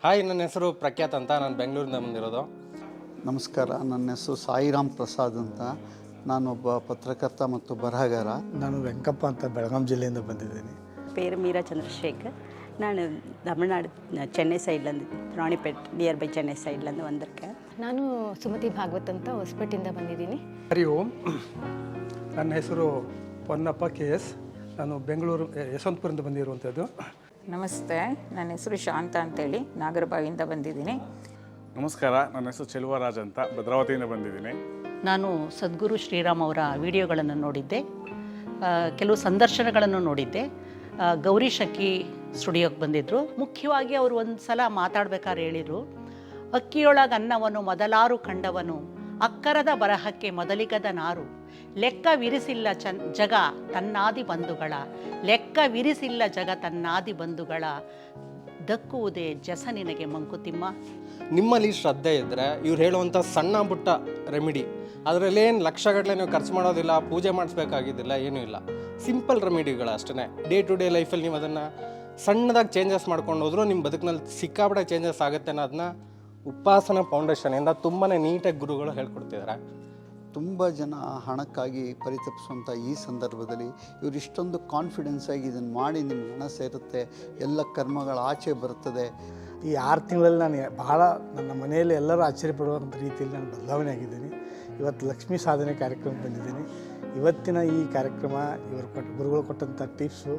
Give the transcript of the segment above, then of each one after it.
Hi, ನನ್ನ ಹೆಸರು ಪ್ರಖ್ಯಾತ್ ಅಂತ. ನಾನು ಬೆಂಗಳೂರಿಂದ ಬಂದಿರೋದು. ನಮಸ್ಕಾರ, ನನ್ನ ಹೆಸರು ಸಾಯಿರಾಮ್ ಪ್ರಸಾದ್ ಅಂತ. ನಾನೊಬ್ಬ ಪತ್ರಕರ್ತ ಮತ್ತು ಬರಹಗಾರ. ನಾನು ವೆಂಕಪ್ಪ ಅಂತ ಬೆಳಗಾಂ ಜಿಲ್ಲೆಯಿಂದ ಬಂದಿದ್ದೀನಿ. பேர் மீரா சந்திரசேகர். நான் தமிழ்நாடு சென்னை சைட்லேருந்து ராணிப்பேட் நியர்பை சென்னை ಸೈಡ್லேருந்து வந்திருக்கேன். ನಾನು ಸುಮತಿ ಭಾಗವತ್ ಅಂತ ಹೊಸಪೇಟೆಯಿಂದ ಬಂದಿದ್ದೀನಿ. ಹರಿ ಓಂ. ನನ್ನ ಹೆಸರು ಪೊನ್ನಪ್ಪ KS. ನಾನು ಬೆಂಗಳೂರು ಯಶವಂತಪುರದಿಂದ ಬಂದಿರುವಂಥದ್ದು. ನಮಸ್ತೆ, ನನ್ನ ಹೆಸರು ಶಾಂತ ಅಂತೇಳಿ ನಾಗರಬಾವಿಯಿಂದ ಬಂದಿದ್ದೀನಿ. ನಮಸ್ಕಾರ, ನನ್ನ ಹೆಸರು ಚೆಲುವರಾಜ್ ಅಂತ ಭದ್ರಾವತಿಯಿಂದ ಬಂದಿದ್ದೀನಿ. ನಾನು ಸದ್ಗುರು ಶ್ರೀರಾಮ್ ಅವರ ವಿಡಿಯೋಗಳನ್ನು ನೋಡಿದ್ದೆ, ಕೆಲವು ಸಂದರ್ಶನಗಳನ್ನು ನೋಡಿದ್ದೆ. ಗೌರಿ ಶಕ್ಕಿ ಸ್ಟುಡಿಯೋಗೆ ಬಂದಿದ್ದರು. ಮುಖ್ಯವಾಗಿ ಅವರು ಒಂದು ಸಲ ಮಾತಾಡ್ಬೇಕಾದ್ರೆ ಹೇಳಿದರು, ಅಕ್ಕಿಯೊಳಗೆ ಅನ್ನವನ್ನು ಮೊದಲಾರು ಕಂಡವನು, ಅಕ್ಕರದ ಬರಹಕ್ಕೆ ಮೊದಲಿಗದ ನಾರು, ಲೆಕ್ಕವಿರಿಸಿಲ್ಲ ಜಗ ತನ್ನಾದಿ ಬಂಧುಗಳ, ಲೆಕ್ಕವಿರಿಸಿಲ್ಲ ಜಗ ತನ್ನಾದಿ ಬಂಧುಗಳ, ದಕ್ಕುವುದೇ ಜಸ ನಿನಗೆ ಮಂಕುತಿಮ್ಮ. ನಿಮ್ಮಲ್ಲಿ ಶ್ರದ್ಧೆ ಇದ್ದರೆ ಇವ್ರು ಹೇಳುವಂಥ ಸಣ್ಣ ಪುಟ್ಟ ರೆಮಿಡಿ, ಅದರಲ್ಲೇನು ಲಕ್ಷಗಟ್ಟಲೆ ನೀವು ಖರ್ಚು ಮಾಡೋದಿಲ್ಲ, ಪೂಜೆ ಮಾಡಿಸ್ಬೇಕಾಗಿದ್ದಿಲ್ಲ, ಏನೂ ಇಲ್ಲ. ಸಿಂಪಲ್ ರೆಮಿಡಿಗಳು ಅಷ್ಟೇ. ಡೇ ಟು ಡೇ ಲೈಫಲ್ಲಿ ನೀವು ಅದನ್ನು ಸಣ್ಣದಾಗಿ ಚೇಂಜಸ್ ಮಾಡ್ಕೊಂಡು ಹೋದ್ರು ನಿಮ್ಮ ಬದುಕಿನಲ್ಲಿ ಸಿಕ್ಕಾಪಟ್ಟೆ ಚೇಂಜಸ್ ಆಗುತ್ತೆ ಅನ್ನೋದನ್ನ ಉಪಾಸನ ಫೌಂಡೇಶನಿಂದ ತುಂಬಾ ನೀಟಾಗಿ ಗುರುಗಳು ಹೇಳ್ಕೊಡ್ತಿದ್ದಾರೆ. ತುಂಬ ಜನ ಹಣಕ್ಕಾಗಿ ಪರಿತಪಿಸುವಂಥ ಈ ಸಂದರ್ಭದಲ್ಲಿ ಇವರು ಇಷ್ಟೊಂದು ಕಾನ್ಫಿಡೆನ್ಸ್ ಆಗಿ ಇದನ್ನು ಮಾಡಿ ನಿಮ್ಗೆ ಹಣ ಸೇರುತ್ತೆ, ಎಲ್ಲ ಕರ್ಮಗಳ ಆಚೆ ಬರ್ತದೆ. ಈ 6 ತಿಂಗಳಲ್ಲಿ ನಾನು ಬಹಳ ನನ್ನ ಮನೆಯಲ್ಲಿ ಎಲ್ಲರೂ ಆಶ್ಚರ್ಯಪಡುವಂಥ ರೀತಿಯಲ್ಲಿ ನಾನು ಬದಲಾವಣೆ ಆಗಿದ್ದೀನಿ. ಇವತ್ತು ಲಕ್ಷ್ಮೀ ಸಾಧನೆ ಕಾರ್ಯಕ್ರಮಕ್ಕೆ ಬಂದಿದ್ದೀನಿ. ಇವತ್ತಿನ ಈ ಕಾರ್ಯಕ್ರಮ ಇವರು ಗುರುಗಳು ಕೊಟ್ಟಂಥ ಟಿಪ್ಸು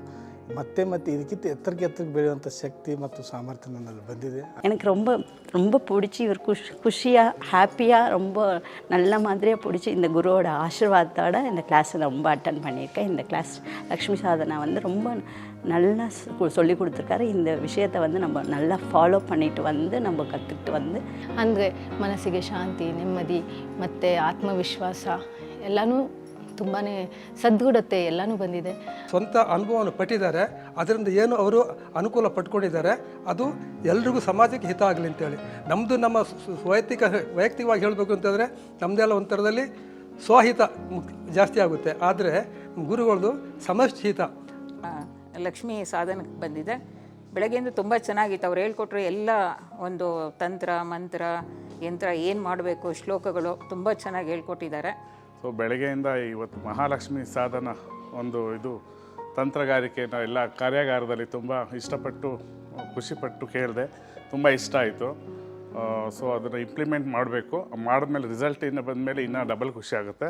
ಮತ್ತೆ ಇದಕ್ಕಿಂತ ಎತ್ತರಕ್ಕೆ ಬೆಳೆಯುವಂಥ ಶಕ್ತಿ ಮತ್ತು ಸಾಮರ್ಥ್ಯ ನನ್ನಲ್ಲಿ ಬಂದಿದೆ. எனக்கு ரொம்ப ரொம்ப பிடிச்சி இவர் குஷியாக ஹாப்பியாக ரொம்ப நல்ல மாதிரியாக பிடிச்சி இந்த குருவோட ஆசீர்வாதத்தோட இந்த கிளாஸை ரொம்ப அட்டன் பண்ணியிருக்கேன். இந்த கிளாஸ் லக்ஷ்மி சாதனா வந்து ரொம்ப நல்லா சொல்லி கொடுத்துருக்காரு. இந்த விஷயத்தை வந்து நம்ம நல்லா ஃபாலோ பண்ணிட்டு வந்து நம்ம கற்றுக்கிட்டு வந்து ಅಂದರೆ ಮನಸ್ಸಿಗೆ ಶಾಂತಿ, ನೆಮ್ಮದಿ ಮತ್ತು ಆತ್ಮವಿಶ್ವಾಸ ಎಲ್ಲನೂ ತುಂಬಾ ಸದ್ಗುಣತೆ ಎಲ್ಲನೂ ಬಂದಿದೆ. ಸ್ವಂತ ಅನುಭವವನ್ನು ಪಟ್ಟಿದ್ದಾರೆ, ಅದರಿಂದ ಏನು ಅವರು ಅನುಕೂಲ ಪಡ್ಕೊಂಡಿದ್ದಾರೆ ಅದು ಎಲ್ರಿಗೂ ಸಮಾಜಕ್ಕೆ ಹಿತ ಆಗಲಿ ಅಂತೇಳಿ. ನಮ್ಮದು ನಮ್ಮ ವೈಯಕ್ತಿಕವಾಗಿ ಹೇಳಬೇಕು ಅಂತಂದರೆ ನಮ್ಮದೆಲ್ಲ ಒಂಥರದಲ್ಲಿ ಸ್ವಹಿತ ಜಾಸ್ತಿ ಆಗುತ್ತೆ, ಆದರೆ ಗುರುಗಳದು ಸಮಷ್ಟಿ ಹಿತ. ಲಕ್ಷ್ಮೀ ಸಾಧನಕ್ಕೆ ಬಂದಿದೆ. ಬೆಳಗ್ಗೆಯಿಂದ ತುಂಬ ಚೆನ್ನಾಗಿತ್ತು. ಅವ್ರು ಹೇಳ್ಕೊಟ್ರು ಎಲ್ಲ ಒಂದು ತಂತ್ರ ಮಂತ್ರ ಯಂತ್ರ ಏನು ಮಾಡಬೇಕು, ಶ್ಲೋಕಗಳು ತುಂಬ ಚೆನ್ನಾಗಿ ಹೇಳ್ಕೊಟ್ಟಿದ್ದಾರೆ. ಸೊ ಬೆಳಗ್ಗೆಯಿಂದ ಇವತ್ತು ಮಹಾಲಕ್ಷ್ಮಿ ಸಾಧನ ಒಂದು ಇದು ತಂತ್ರಗಾರಿಕೆನ ಎಲ್ಲ ಕಾರ್ಯಾಗಾರದಲ್ಲಿ ತುಂಬ ಇಷ್ಟಪಟ್ಟು ಖುಷಿಪಟ್ಟು ಕೇಳಿದೆ. ತುಂಬ ಇಷ್ಟ ಆಯಿತು. ಸೊ ಅದನ್ನು ಇಂಪ್ಲಿಮೆಂಟ್ ಮಾಡಬೇಕು. ಮಾಡಿದ್ಮೇಲೆ ರಿಸಲ್ಟ್ ಇನ್ನು ಬಂದಮೇಲೆ ಇನ್ನೂ ಡಬಲ್ ಖುಷಿ ಆಗುತ್ತೆ.